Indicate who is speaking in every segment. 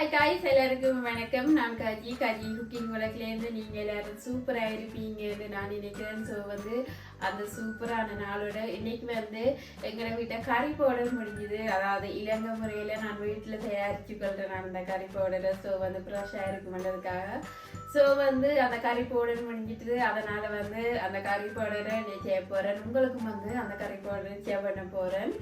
Speaker 1: Hi guys, எல்லாருக்கும் வணக்கம். நான் காஜி குக்கிங் உலகிலேருந்து நீங்கள் எல்லாரும் சூப்பராக இருப்பீங்கன்னு நான் நினைக்கிறேன். ஸோ அந்த சூப்பரான நாளோட இன்னைக்கு எங்களை வீட்டை கறி பவுடர் முடிஞ்சுது. அதாவது இலங்கை முறையில் நான் வீட்டில் தயாரித்து கொள்கிறேன் நான் அந்த கறி பவுடரை. ஸோ ஃப்ரெஷ்ஷாக இருக்குமென்றதுக்காக அந்த கறி பவுடர் முடிஞ்சிட்டு அதனால் அந்த கறி பவுடரை செய்ய போகிறேன். உங்களுக்கும் அந்த கறி பவுடரை செய்ய பண்ண போகிறேன்.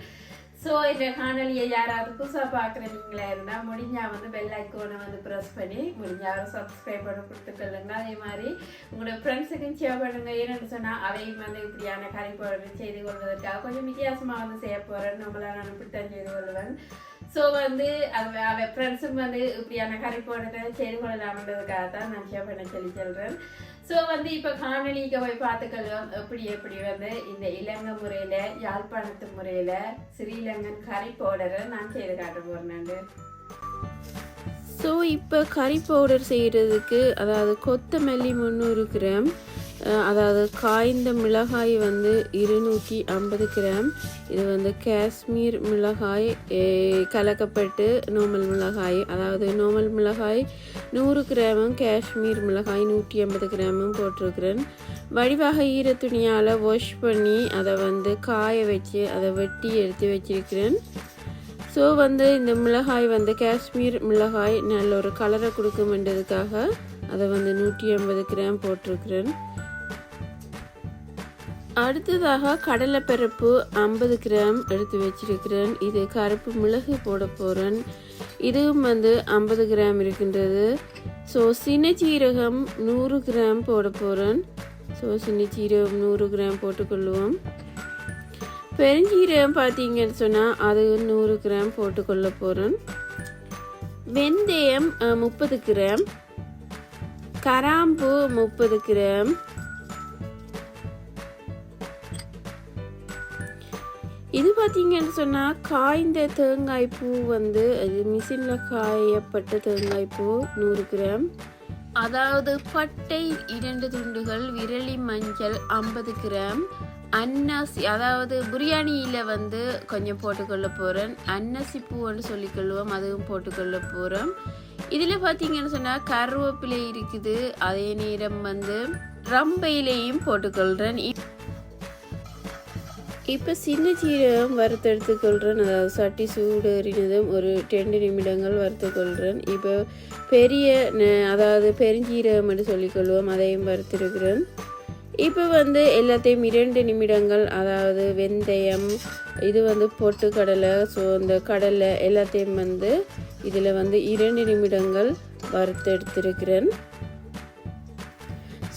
Speaker 1: ஸோ இந்த காணொலியை யாராவது புதுசாக பார்க்குறீங்களா இருந்தால் முடிஞ்சால் பெல் ஐக்கோனை ப்ரெஸ் பண்ணி முடிஞ்சாலும் சப்ஸ்கிரைப் பண்ண கொடுத்துக்கொள்ளுங்க. அதே மாதிரி உங்களோட ஃப்ரெண்ட்ஸுக்கும் ஷேர் பண்ணுங்கள். ஏன்னு சொன்னால் அவையும் இப்படியான கறி பவுடர் செய்து கொள்வதற்காக கொஞ்சம் வித்தியாசமாக செய்ய போகிறேன். நம்மளால் நான் இப்படித்தான் செய்து கொள்வேன். ஸோ அவ ஃப்ரெண்ட்ஸும் இப்படியான கறி பவுடரை செய்து கொள்ளலாம்ன்றதுக்காக தான் நான் ஷேர் பண்ண சொல்கிறேன். ஸோ இப்போ காணொலிக்கு போய் பார்த்துக்கலாம் எப்படி இந்த இலங்கை முறையில் யாழ்ப்பாணத்து முறையில் ஸ்ரீலங்கன் கறி பவுடரை நான் செய்து காட்ட போகிறேன். ஸோ இப்போ கறி பவுடர் செய்கிறதுக்கு அதாவது கொத்தமல்லி 300 கிராம், அதாவது காய்ந்த மிளகாய் 250 கிராம், இது காஷ்மீர் மிளகாய் கலக்கப்பட்டு நார்மல் மிளகாய், அதாவது நார்மல் மிளகாய் 100 கிராமும் காஷ்மீர் மிளகாய் 150 கிராமும் போட்டிருக்கிறேன். வடிவாக ஈர துணியால் வாஷ் பண்ணி அதை காய வச்சு அதை வெட்டி எடுத்து வச்சிருக்கிறேன். ஸோ இந்த மிளகாய் காஷ்மீர் மிளகாய் நல்ல ஒரு கலரை கொடுக்குமென்றதுக்காக அதை 150 கிராம் போட்டிருக்கிறேன். அடுத்ததாக கடலைப்பருப்பு 50 கிராம் எடுத்து வச்சிருக்கிறேன். இது கருப்பு மிளகு போட போகிறேன். இதுவும் 50 கிராம் இருக்கின்றது. ஸோ சின்ன சீரகம் 100 கிராம் போட போகிறேன். ஸோ சின்ன சீரகம் 100 கிராம் போட்டுக்கொள்ளுவோம். பெருஞ்சீரகம் பார்த்தீங்கன்னு சொன்னால் அது 100 கிராம் போட்டுக்கொள்ள போகிறேன். வெந்தயம் 30 கிராம், கராம்பு 30 கிராம், இது பார்த்தீங்கன்னு சொன்னால் காய்ந்த தேங்காய் பூ அது மிஷினில் காயப்பட்ட தேங்காய் பூ 100 கிராம், அதாவது பட்டை 2 துண்டுகள், விரலி மஞ்சள் 50 கிராம், அன்னாசி அதாவது பிரியாணியில் கொஞ்சம் போட்டுக்கொள்ள போகிறேன். அன்னாசி பூன்னு சொல்லிக்கொள்வோம், அதுவும் போட்டுக்கொள்ள போகிறோம். இதில் பார்த்தீங்கன்னு சொன்னால் கருவேப்பிலை இருக்குது. அதே நேரம் ரம்பையிலையும் போட்டுக்கொள்கிறேன். இப்போ சின்ன சீரகம் வறுத்தெடுத்துக்கொள்கிறேன். அதாவது சட்டி சூடேறினதும் ஒரு 2 நிமிடங்கள் வறுத்துக்கொள்கிறேன். இப்போ பெரிய அதாவது பெருஞ்சீரகம் என்று சொல்லிக்கொள்வோம், அதையும் வறுத்திருக்கிறேன். இப்போ எல்லாத்தையும் 2 நிமிடங்கள், அதாவது வெந்தயம், இது பொட்டுக்கடலை, ஸோ இந்த கடலை எல்லாத்தையும் இதில் 2 நிமிடங்கள் வறுத்தெடுத்திருக்கிறேன்.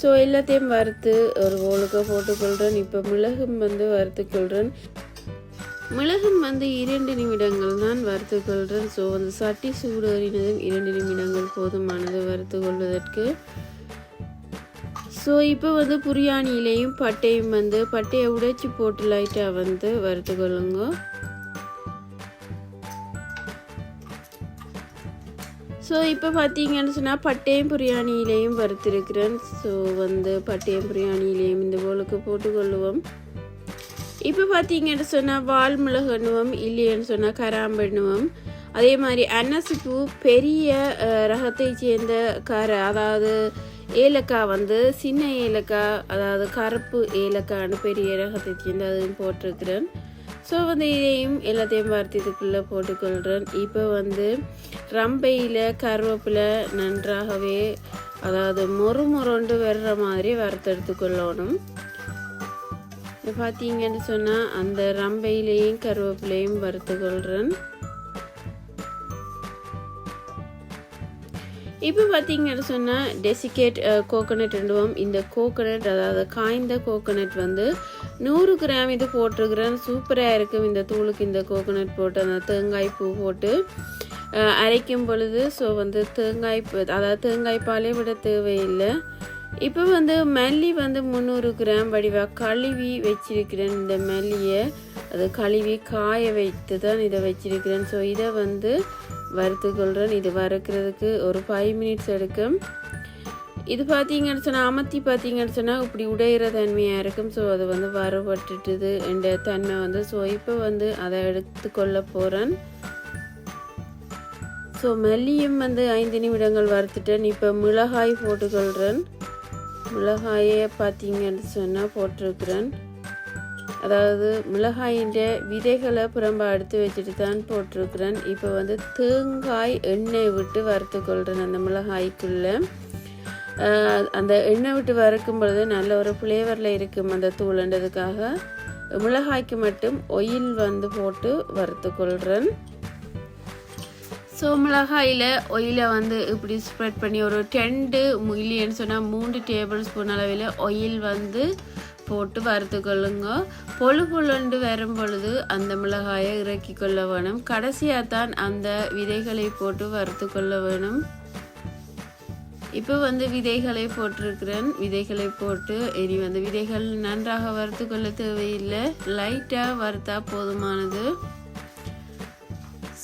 Speaker 1: ஸோ எல்லாத்தையும் வறுத்து ஒரு போலுக்கு போட்டுக்கொள்கிறேன். இப்போ மிளகும் வறுத்துக்கொள்கிறேன். மிளகும் 2 நிமிடங்கள் தான் வறுத்துக்கொள்கிறேன். ஸோ சட்டி சூடேறினதும் 2 நிமிடங்கள் போதுமானது வறுத்து கொள்வதற்கு. ஸோ இப்போ பிரியாணியிலையும் பட்டையும் பட்டையை உடைச்சி போட்டு லைட்டாக வறுத்துக்கொள்ளுங்க. ஸோ இப்போ பார்த்தீங்கன்னு சொன்னால் பட்டையும் பிரியாணியிலையும் வறுத்திருக்கிறேன். ஸோ பட்டையும் பிரியாணியிலையும் இந்த போலுக்கு போட்டுக்கொள்ளுவோம். இப்போ பார்த்தீங்கன்னு சொன்னால் வால் மிளகு எண்ணுவோம், இல்லைன்னு சொன்னால் கராம்பு எண்ணுவோம். அதே மாதிரி அன்னாசிப்பூ பெரிய ரகத்தை சேர்ந்த அதாவது ஏலக்காய் சின்ன ஏலக்காய், அதாவது கருப்பு ஏலக்காய்னு பெரிய ரகத்தை சேர்ந்து அதுவும் போட்டிருக்கிறேன். ஸோ இதையும் எல்லாத்தையும் வறுத்ததுக்குள்ளே போட்டுக்கொள்கிறேன். இப்போ ரம்பையில் கருவேப்பிலை நன்றாகவே அதாவது மொறுண்டு வர்ற மாதிரி வறுத்தெடுத்துக்கொள்ளணும். பார்த்தீங்கன்னு சொன்னால் அந்த ரம்பையிலையும் கருவேப்பிலையும் வறுத்துக்கொள்கிறேன். இப்போ பார்த்தீங்கன்னு சொன்னால் டெசிகேட் கோகோனட் ரெண்டுவோம். இந்த கோகோனட் அதாவது காய்ந்த கோகோனட் 100 கிராம் இது போட்டிருக்கிறேன். சூப்பராக இருக்கும் இந்த தூளுக்கு இந்த கோகோனட் போட்டு அந்த தேங்காய் பூ போட்டு அரைக்கும் பொழுது. ஸோ தேங்காய் அதாவது தேங்காய் பாலே விட தேவையில்லை. இப்போ மல்லி 300 கிராம் வடிவாக கழுவி வச்சிருக்கிறேன். இந்த மல்லியை அது கழுவி காய வைத்து தான் இதை வச்சிருக்கிறேன். ஸோ இதை வறுத்துக்கொள்கிறேன். இது வறுக்கிறதுக்கு ஒரு 5 மினிட்ஸ் எடுக்கும். இது பார்த்தீங்கன்னு சொன்னால் அமர்த்தி பார்த்தீங்கன்னு சொன்னால் இப்படி உடையிற தன்மையாக இருக்கும். ஸோ அது வறுபட்டுட்டுது என்ற தன்மை ஸோ இப்போ அதை எடுத்துக்கொள்ள போகிறேன். ஸோ ஸோ மல்லியும் வந்து 5 நிமிடங்கள் வறுத்துட்டேன். இப்போ மிளகாய் போட்டுக்கொள்கிறேன். மிளகாயை பார்த்தீங்கன்னு சொன்னால் போட்டிருக்கிறேன். அதாவது மிளகாயின் விதைகளை புறம்ப எடுத்து வச்சுட்டு தான் போட்டிருக்கிறேன். இப்போ வந்து தேங்காய் எண்ணெய் விட்டு வறுத்துக்கொள்கிறேன். அந்த மிளகாய்க்குள்ளே அந்த எண்ணெய் விட்டு வறுக்கும் பொழுது நல்ல ஒரு ஃப்ளேவரில் இருக்கும் அந்த தூளுன்றதுக்காக மிளகாய்க்கு மட்டும் ஆயில் வந்து போட்டு வறுத்துக்கொள்கிறேன். ஸோ மிளகாயில் ஆயிலை வந்து இப்படி ஸ்ப்ரெட் பண்ணி ஒரு 10 இல்லைன்னு சொன்னால் 3 டேபிள் ஸ்பூன் அளவில் ஆயில் வந்து போட்டு வறுத்துக்கொள்ளுங்க. பொழுண்டு வரும் பொழுது அந்த மிளகாயை இறக்கி கொள்ள வேணும். கடைசியாக தான் அந்த விதைகளை போட்டு வறுத்து கொள்ள வேணும். இப்போ வந்து விதைகளை போட்டிருக்கிறேன். விதைகளை போட்டு இனி வந்து விதைகள் நன்றாக வறுத்து கொள்ள தேவையில்லை, லைட்டாக வறுத்தா போதுமானது.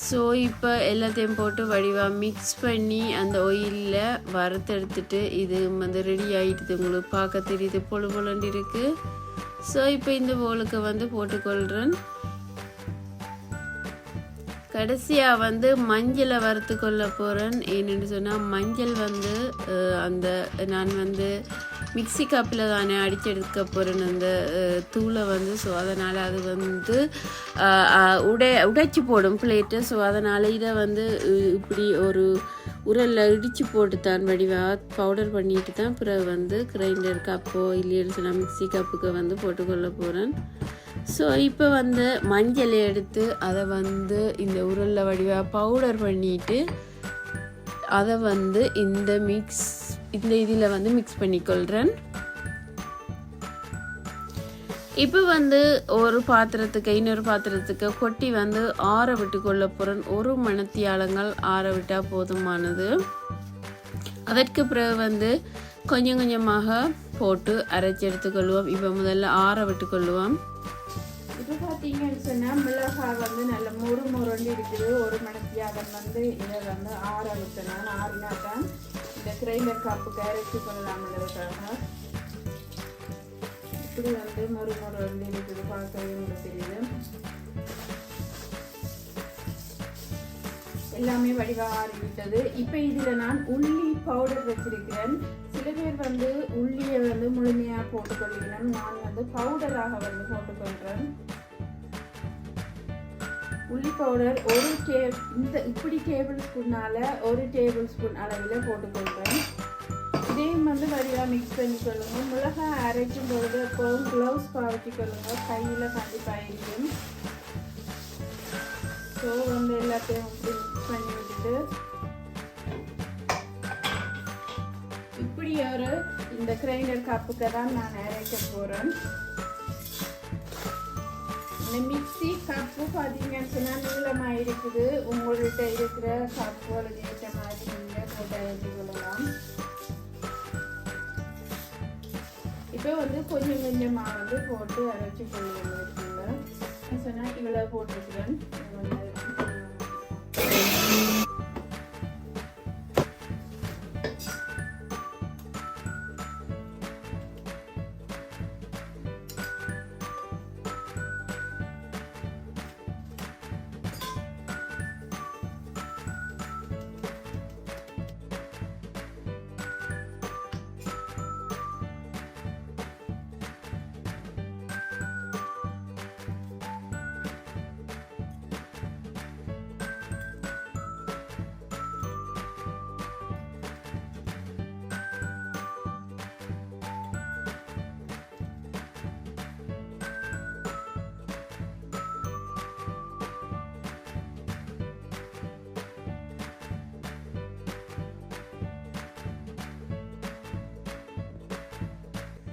Speaker 1: ஸோ இப்போ எல்லாத்தையும் போட்டு வடிவாக மிக்ஸ் பண்ணி அந்த ஆயிலில் வறுத்தெடுத்துட்டு இது வந்து ரெடி ஆகிடுது. உங்களுக்கு பார்க்க தெரியுது பொழுண்டு இருக்குது. ஸோ இப்போ இந்த போலுக்கு வந்து போட்டுக்கொள்கிறேன். கடைசியாக வந்து மஞ்சளை வறுத்து கொள்ள போகிறேன். ஏன்னு சொன்னால் மஞ்சள் வந்து அந்த நான் வந்து மிக்சி கப்பில் தானே அடித்து எடுக்க போகிறேன் அந்த தூளை வந்து. ஸோ அதனால் அது வந்து உடைச்சி போடும் பிளேட்டு. ஸோ அதனால் இதை வந்து இப்படி ஒரு உரலில் இடித்து போட்டு தான் வடிவாக பவுடர் பண்ணிட்டு தான் பிறகு வந்து கிரைண்டர் கப்போ இல்லைன்னு சொன்னால் மிக்சி கப்புக்கு வந்து போட்டுக்கொள்ள போகிறேன். ஸோ இப்போ வந்து மஞ்சள் எடுத்து அதை வந்து இந்த உரலில் வடிவாக பவுடர் பண்ணிவிட்டு அதை வந்து இந்த இதில் வந்து மிக்ஸ் பண்ணிக்கொள்கிறேன். இப்போ வந்து ஒரு பாத்திரத்துக்கு இன்னொரு பாத்திரத்துக்கு கொட்டி வந்து ஆற விட்டு கொள்ள போகிறேன். 1 மணித்தியாலங்கள் ஆற விட்டால் போதுமானது. அதற்கு பிறகு வந்து கொஞ்சம் கொஞ்சமாக போட்டு அரைச்சி எடுத்துக்கொள்வோம். இப்போ முதல்ல ஆற விட்டு கொள்வோம். இப்போ பார்த்தீங்கன்னு சொன்னால் மிளகாய் வந்து நல்ல முறுமுறுண்டு இருக்குது. 1 மணித்தியாலம் வந்து இதை வந்து ஆற விட்டேன். ஆறினா தான் இந்த கிரைண்டர் கப்புக்கு அரைச்சி கொள்ளலாம்ன்றதுக்காக. இப்படி வந்து முறுமுறுண்டு இருக்குது, பார்க்கவே உங்களுக்கு தெரியுது. எல்லாமே வடிவாக ஆறிவிட்டது. இப்போ இதில் நான் உள்ளி பவுடர் வச்சிருக்கிறேன். சில பேர் வந்து உள்ளியை வந்து முழுமையாக போட்டுக்கொள்கிறேன். நான் வந்து பவுடராக வந்து போட்டுக்கொள்கிறேன். உள்ளி பவுடர் இப்படி டேபிள் ஸ்பூனால் 1 டேபிள் ஸ்பூன் அளவில் போட்டுக்கொள்கிறேன். இதையும் வந்து வடிவாக மிக்ஸ் பண்ணிக்கொள்ளுங்க. மிளகாய் அரைக்கும் பொழுது எப்போதும் க்ளவுஸ் பாவச்சிக்கொள்ளுங்க, கையில் கண்டிப்பாக இருக்கும். ஸோ வந்து எல்லாத்தையும் மிக்ஸ் பண்ணி விட்டுட்டு இப்படி இந்த கிரைண்டர் கப்புக்கு தான் நான் அரைக்க போகிறேன். இந்த மிக்சி கப்பு பார்த்தீங்கன்னு சொன்னால் நீளமாக இருக்குது. உங்கள்கிட்ட இருக்கிற கப்பு அல்லது ஏற்ற மாதிரி நீங்கள் போட்டு அரைச்சி கொள்ளலாம். இப்போ வந்து கொஞ்சம் கொஞ்சமாக வந்து போட்டு அரைச்சி கொள்ளுங்க. சொன்னால் இவ்வளோ போட்டுருக்குறேன்.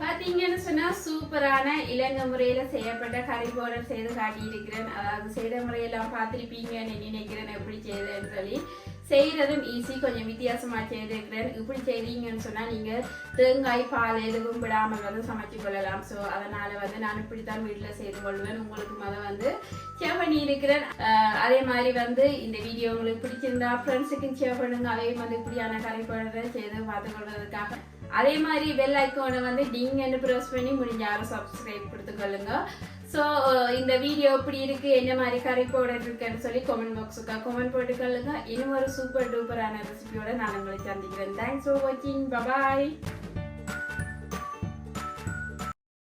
Speaker 1: பார்த்தீங்கன்னு சொன்னால் சூப்பரான இலங்கை முறையில் செய்யப்பட்ட கறி பவுடர் செய்து காட்டியிருக்கிறேன். அதாவது செய்த முறையெல்லாம் பார்த்துருப்பீங்கன்னு நினைக்கிறேன். எப்படி செய்தேன்னு சொல்லி செய்கிறதும் ஈஸி, கொஞ்சம் வித்தியாசமாக செய்திருக்கிறேன். இப்படி செய்தீங்கன்னு சொன்னால் நீங்கள் தேங்காய் பால் எதுவும் விடாமல் வந்து சமைச்சு கொள்ளலாம். ஸோ அதனால் வந்து நான் இப்படித்தான் வீட்டில் செய்து கொள்வேன். உங்களுக்கு அதை வந்து ஷேர் பண்ணியிருக்கிறேன். அதே மாதிரி வந்து இந்த வீடியோ உங்களுக்கு பிடிச்சிருந்தா ஃப்ரெண்ட்ஸுக்கும் ஷேர் பண்ணுங்க. அதே மாதிரி இப்படியான கறி பவுடரை செய்து பார்த்துக்கொள்வதற்காக அதே மாதிரி பெல் ஐக்கானை வந்து டிங் என்று ப்ரெஸ் பண்ணி முடிஞ்ச யாரும் சப்ஸ்கிரைப் கொடுத்துக்கொள்ளுங்க. ஸோ இந்த வீடியோ எப்படி இருக்கு, என்ன மாதிரி கறி பவுடர் இருக்குன்னு சொல்லி கமெண்ட் பாக்ஸுக்கா கமெண்ட் போட்டுக்கொள்ளுங்க. இன்னும் ஒரு சூப்பர் டூப்பரான ரெசிபியோட நான் உங்களை சந்திக்கிறேன். தேங்க்ஸ் ஃபார் வாட்சிங். பாய்.